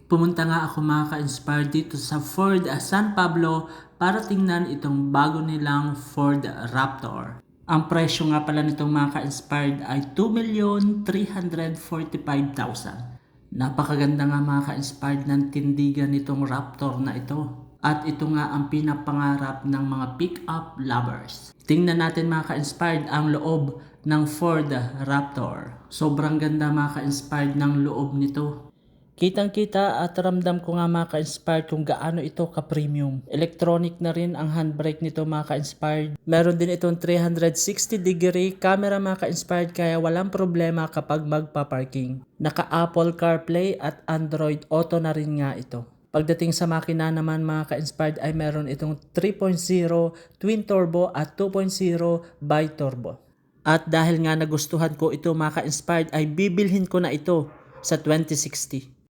Pumunta nga ako mga ka-inspired dito sa Ford San Pablo para tingnan itong bago nilang Ford Raptor. Ang presyo nga pala nitong mga ka-inspired ay 2,345,000. Napakaganda nga mga ka-inspired ng tindigan nitong Raptor na ito. At ito nga ang pinapangarap ng mga pick-up lovers. Tingnan natin mga ka-inspired ang loob ng Ford Raptor. Sobrang ganda mga ka-inspired ng loob nito. Kitang-kita at ramdam ko nga mga ka-inspired kung gaano ito ka-premium. Electronic na rin ang handbrake nito mga ka-inspired. Meron din itong 360 degree camera mga ka-inspired kaya walang problema kapag magpa-parking. Naka-Apple CarPlay at Android Auto na rin nga ito. Pagdating sa makina naman mga ka-inspired ay meron itong 3.0 twin turbo at 2.0 bi-turbo. At dahil nga nagustuhan ko ito mga ka-inspired ay bibilhin ko na ito sa 2060.